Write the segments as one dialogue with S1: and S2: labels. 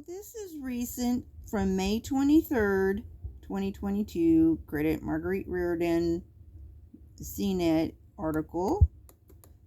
S1: So this is recent from May 23rd, 2022. Credit Marguerite Reardon CNET article.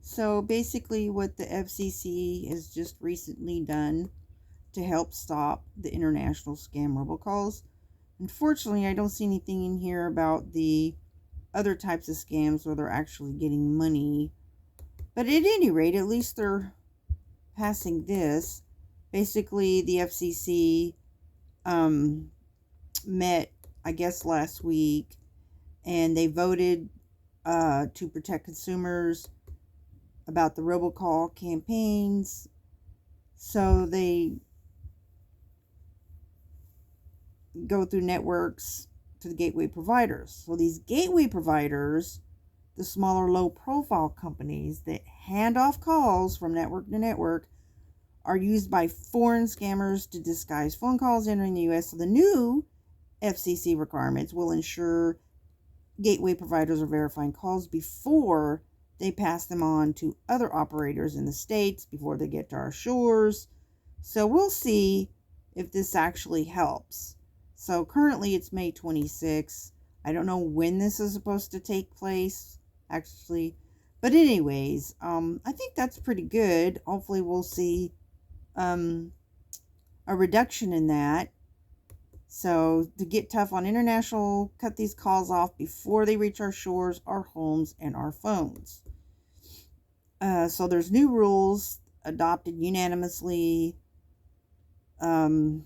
S1: So basically, what the FCC has just recently done to help stop the international scam robocalls. Unfortunately, I don't see anything in here about the other types of scams where they're actually getting money. But at any rate, at least they're passing this. Basically, the FCC met, I guess, last week, and they voted to protect consumers about the robocall campaigns. So they go through networks to the gateway providers. So these gateway providers, the smaller low profile companies that hand off calls from network to network, are used by foreign scammers to disguise phone calls entering the US. So the new FCC requirements will ensure gateway providers are verifying calls before they pass them on to other operators in the States before they get to our shores. So we'll see if this actually helps. So currently it's May 26th. I don't know when this is supposed to take place, actually. But anyways, I think that's pretty good. Hopefully we'll see a reduction in that. So to get tough on international, cut these calls off before they reach our shores, our homes, and our phones. So there's new rules adopted unanimously. In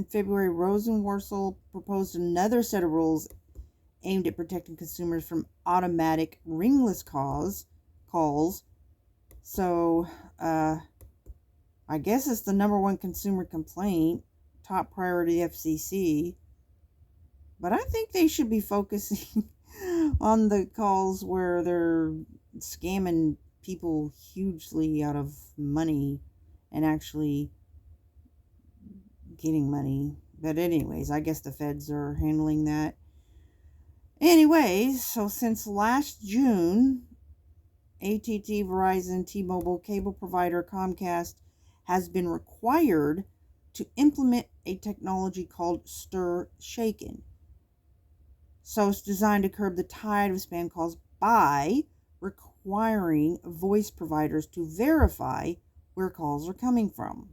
S1: February, Rosenworcel proposed another set of rules aimed at protecting consumers from automatic ringless calls. So, I guess it's the number one consumer complaint, top priority FCC. But I think they should be focusing on the calls where they're scamming people hugely out of money and actually getting money. But anyways, I guess the feds are handling that. Anyways, so since last June, AT&T, Verizon, T-Mobile, cable provider Comcast has been required to implement a technology called Stir Shaken. So it's designed to curb the tide of spam calls by requiring voice providers to verify where calls are coming from.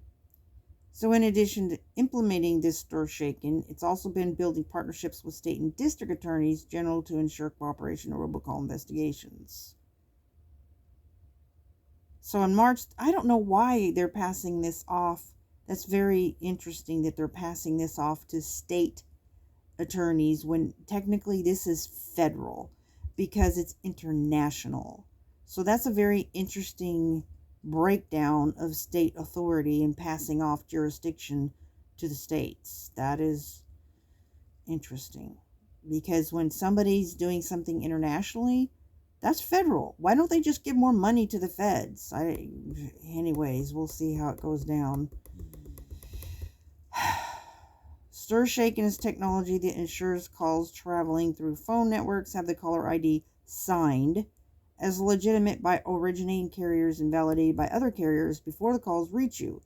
S1: So in addition to implementing this Stir Shaken, it's also been building partnerships with state and district attorneys general to ensure cooperation in robocall investigations. So in March, I don't know why they're passing this off. That's very interesting that they're passing this off to state attorneys when technically this is federal because it's international. So that's a very interesting breakdown of state authority and passing off jurisdiction to the states. That is interesting because when somebody's doing something internationally, that's federal. Why don't they just give more money to the feds? Anyways, we'll see how it goes down. Stir Shaken is technology that ensures calls traveling through phone networks have the caller ID signed as legitimate by originating carriers and validated by other carriers before the calls reach you.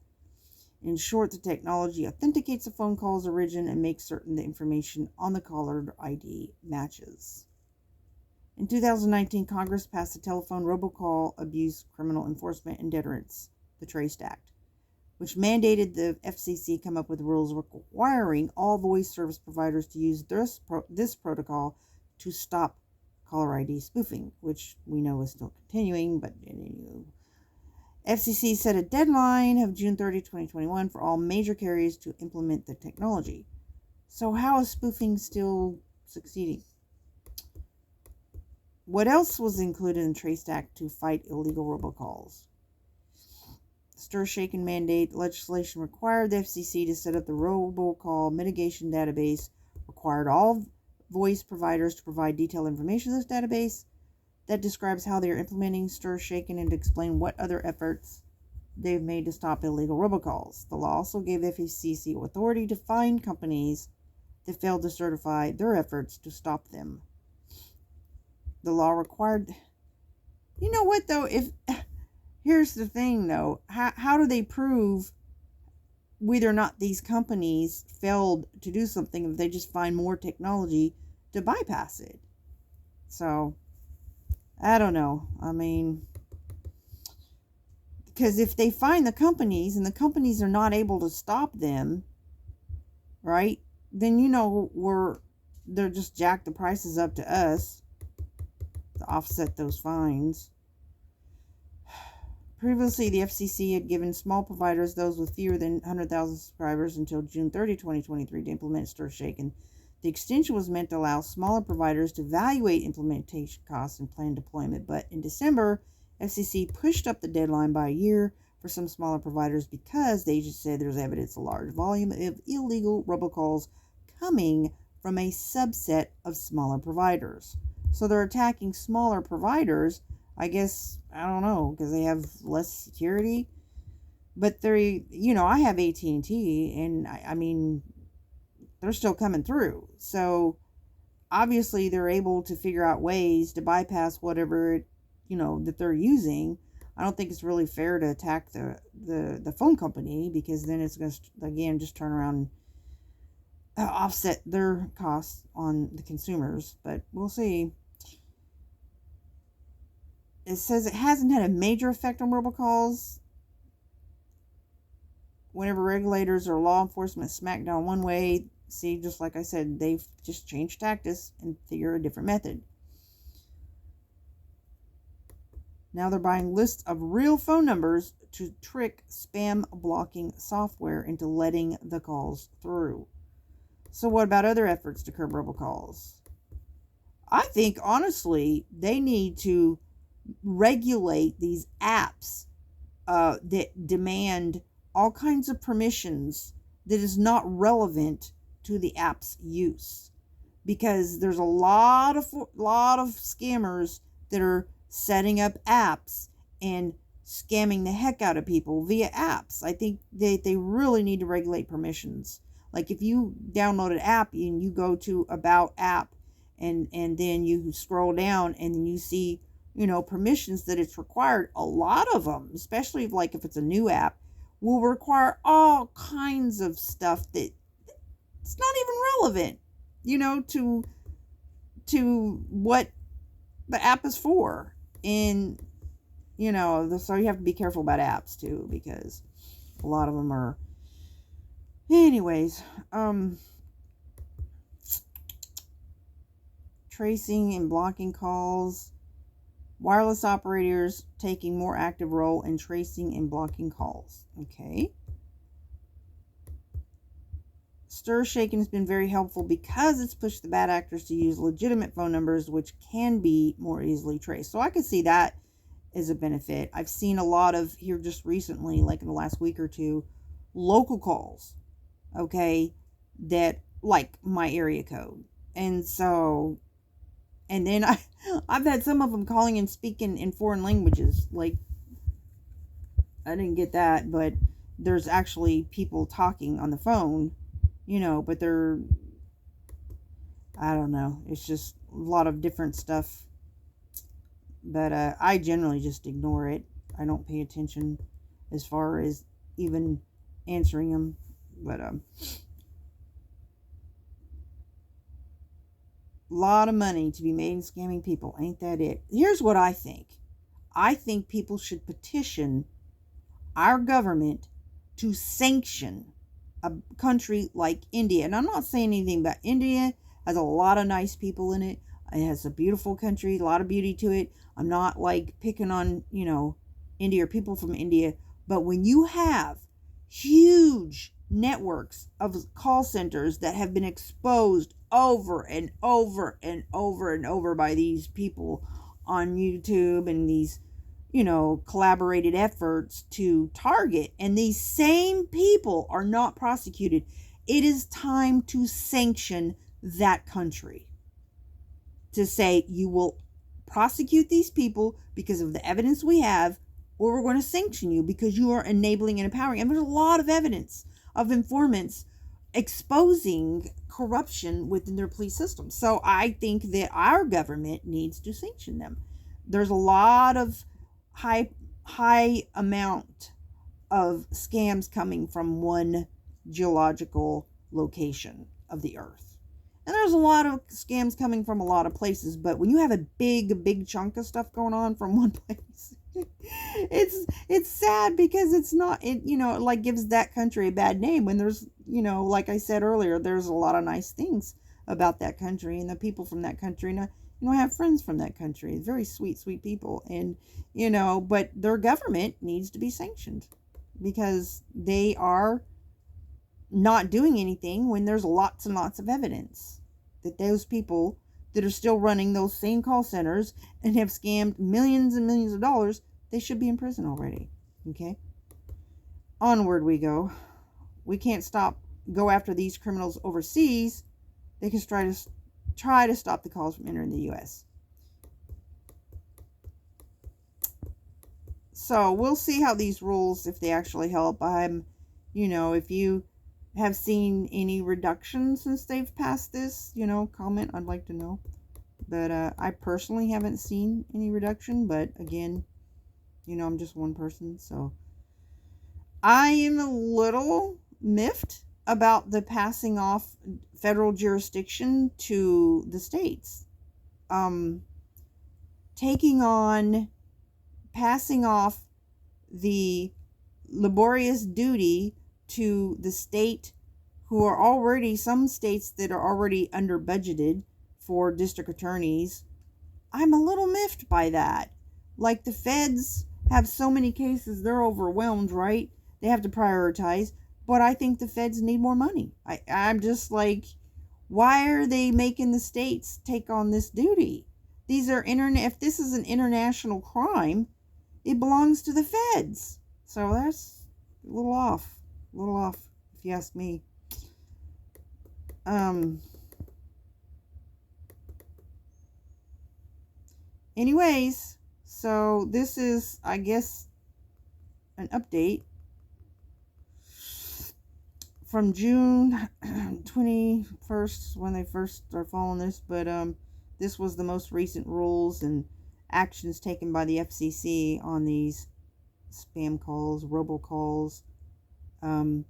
S1: In short, the technology authenticates the phone call's origin and makes certain the information on the caller ID matches. In 2019, Congress passed the Telephone Robocall Abuse Criminal Enforcement and Deterrence, the TRACE Act, which mandated the FCC come up with rules requiring all voice service providers to use this protocol to stop caller ID spoofing, which we know is still continuing, but FCC set a deadline of June 30, 2021 for all major carriers to implement the technology. So how is spoofing still succeeding? What else was included in the TRACE Act to fight illegal robocalls? Stir Shaken mandate legislation required the FCC to set up the robocall mitigation database, required all voice providers to provide detailed information to this database that describes how they are implementing Stir Shaken and to explain what other efforts they've made to stop illegal robocalls. The law also gave the FCC authority to fine companies that failed to certify their efforts to stop them. The law required... You know what, though? Here's the thing, though. How do they prove whether or not these companies failed to do something if they just find more technology to bypass it? So, I don't know. I mean, because if they find the companies and the companies are not able to stop them, right, then they're just jack the prices up to us to offset those fines. Previously, the FCC had given small providers, those with fewer than 100,000 subscribers, until June 30, 2023 to implement StirShaken. The extension was meant to allow smaller providers to evaluate implementation costs and plan deployment, but in December, FCC pushed up the deadline by a year for some smaller providers because they just said there's evidence of a large volume of illegal robocalls coming from a subset of smaller providers. So they're attacking smaller providers, I guess, I don't know, because they have less security. But I have AT&T, and I mean, they're still coming through. So obviously they're able to figure out ways to bypass whatever, that they're using. I don't think it's really fair to attack the phone company, because then it's going to, again, just turn around and offset their costs on the consumers. But we'll see. It says it hasn't had a major effect on robocalls. Whenever regulators or law enforcement smack down one way, see, just like I said, they've just changed tactics and figure a different method. Now they're buying lists of real phone numbers to trick spam blocking software into letting the calls through. So what about other efforts to curb robocalls? I think, honestly, they need to regulate these apps that demand all kinds of permissions that is not relevant to the app's use, because there's a lot of scammers that are setting up apps and scamming the heck out of people via apps. I think they really need to regulate permissions. Like if you download an app and you go to About App, and then you scroll down and you see permissions that it's required, a lot of them, especially if it's a new app, will require all kinds of stuff that it's not even relevant, to what the app is for. And, so you have to be careful about apps too, because a lot of them are. Anyways, tracing and blocking calls. Wireless operators taking more active role in tracing and blocking calls. Okay. StirShaken has been very helpful because it's pushed the bad actors to use legitimate phone numbers, which can be more easily traced. So I could see that as a benefit. I've seen a lot of, here just recently, like in the last week or two, local calls, okay, that like my area code. And so, and then I've had some of them calling and speaking in foreign languages. Like, I didn't get that, but there's actually people talking on the phone, but they're, I don't know. It's just a lot of different stuff. But I generally just ignore it. I don't pay attention as far as even answering them. But a lot of money to be made in scamming people. Ain't that it? Here's what I think. I think people should petition our government to sanction a country like India. And I'm not saying anything about India. It has a lot of nice people in it. It has a beautiful country, a lot of beauty to it. I'm not picking on, India or people from India. But when you have huge networks of call centers that have been exposed over and over and over and over by these people on YouTube and these, collaborated efforts to target, and these same people are not prosecuted, it is time to sanction that country. To say, you will prosecute these people because of the evidence we have, or we're going to sanction you because you are enabling and empowering. And there's a lot of evidence of informants exposing corruption within their police system. So I think that our government needs to sanction them. There's a lot of high high amount of scams coming from one geological location of the earth. And there's a lot of scams coming from a lot of places, but when you have a big chunk of stuff going on from one place, it's sad, because it's not, it, it like gives that country a bad name when there's, like I said earlier, there's a lot of nice things about that country, and the people from that country, and I have friends from that country, very sweet people, and but their government needs to be sanctioned, because they are not doing anything when there's lots and lots of evidence that those people that are still running those same call centers and have scammed millions and millions of dollars, they should be in prison already. Okay? Onward we go. We can't go after these criminals overseas. They can try to stop the calls from entering the U.S. So we'll see how these rules, if they actually help. If you have seen any reduction since they've passed this, comment. I'd like to know. But I personally haven't seen any reduction. But again, I'm just one person. So I am a little miffed about the passing off federal jurisdiction to the states. Passing off the laborious duty to the state, who are already, some states that are already under budgeted for district attorneys. I'm a little miffed by that. Like, the feds have so many cases, they're overwhelmed, right? They have to prioritize, but I think the feds need more money. I'm just like, why are they making the states take on this duty? If this is an international crime, it belongs to the feds. So that's a little off, if you ask me. Anyways, so this is, I guess, an update from June 21st, when they first started following this, but this was the most recent rules and actions taken by the FCC on these spam calls, robocalls, from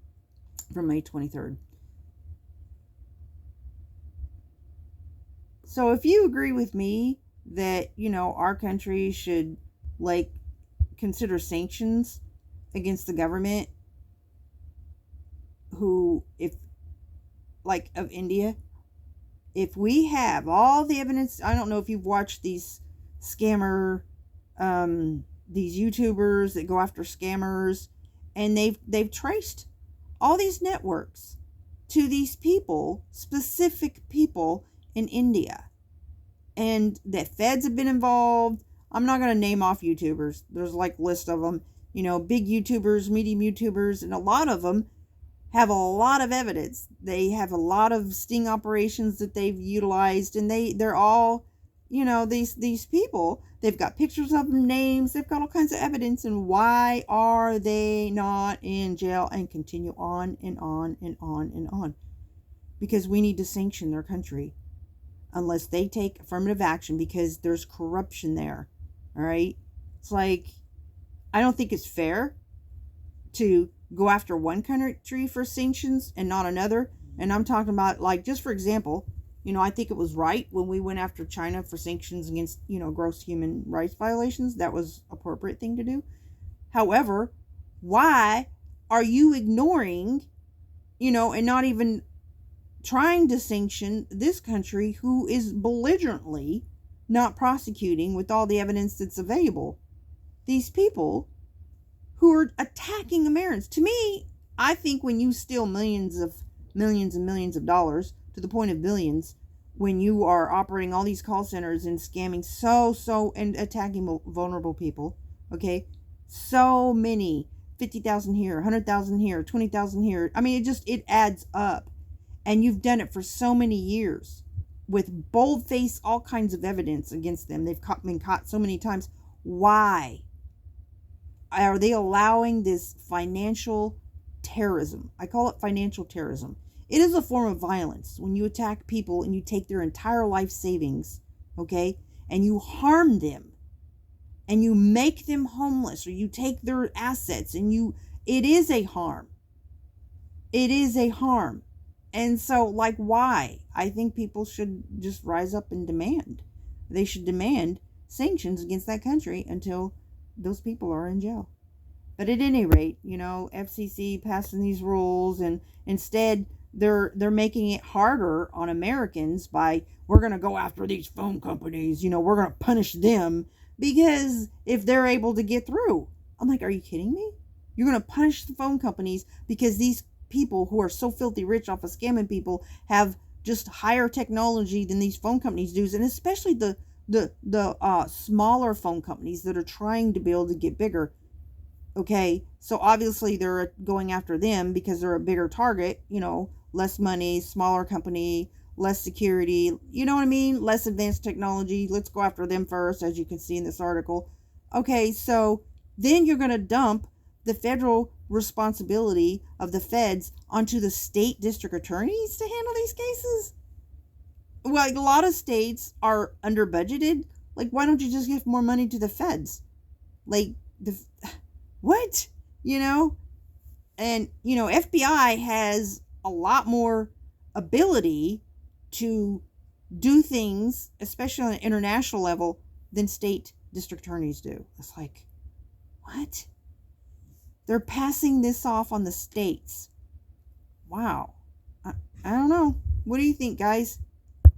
S1: May 23rd. So if you agree with me that, our country should, consider sanctions against the government of India, if we have all the evidence. I don't know if you've watched these these YouTubers that go after scammers, and they've traced all these networks to these people, specific people in India, and the feds have been involved. I'm not going to name off YouTubers. There's list of them, big YouTubers, medium YouTubers, and a lot of them have a lot of evidence. They have a lot of sting operations that they've utilized, and they're all, these people, they've got pictures of them, names, they've got all kinds of evidence, and why are they not in jail and continue on and on and on and on? Because we need to sanction their country unless they take affirmative action, because there's corruption there. All right? It's like, I don't think it's fair to go after one country for sanctions and not another. And I'm talking about, just for example, I think it was right when we went after China for sanctions against, gross human rights violations. That was an appropriate thing to do. However, why are you ignoring, and not even trying to sanction this country who is belligerently not prosecuting with all the evidence that's available these people who are attacking Americans? To me, I think when you steal millions and millions of dollars to the point of billions, when you are operating all these call centers and scamming and attacking vulnerable people, okay, so many, 50,000 here, 100,000 here, 20,000 here. I mean, it adds up. And you've done it for so many years with bold-faced, all kinds of evidence against them. They've been caught so many times. Why are they allowing this financial terrorism? I call it financial terrorism. It is a form of violence when you attack people and you take their entire life savings, okay, and you harm them and you make them homeless, or you take their assets, and it is a harm. It is a harm. And so, like, why? I think people should just rise up and demand. They should demand sanctions against that country until those people are in jail. But at any rate, FCC passing these rules, and instead they're making it harder on Americans by, we're going to go after these phone companies, we're going to punish them because if they're able to get through. I'm like, are you kidding me? You're going to punish the phone companies because these people who are so filthy rich off of scamming people have just higher technology than these phone companies do, and especially the smaller phone companies that are trying to be able to get bigger. Okay, so obviously they're going after them because they're a bigger target, less money, smaller company, less security, you know what I mean? Less advanced technology. Let's go after them first, as you can see in this article. Okay, so then you're going to dump the federal responsibility of the feds onto the state district attorneys to handle these cases? Well, like, a lot of states are under budgeted. Like, why don't you just give more money to the feds? Like, what? And FBI has a lot more ability to do things, especially on an international level, than state district attorneys do. It's like, what? They're passing this off on the states. Wow. I don't know. What do you think, guys?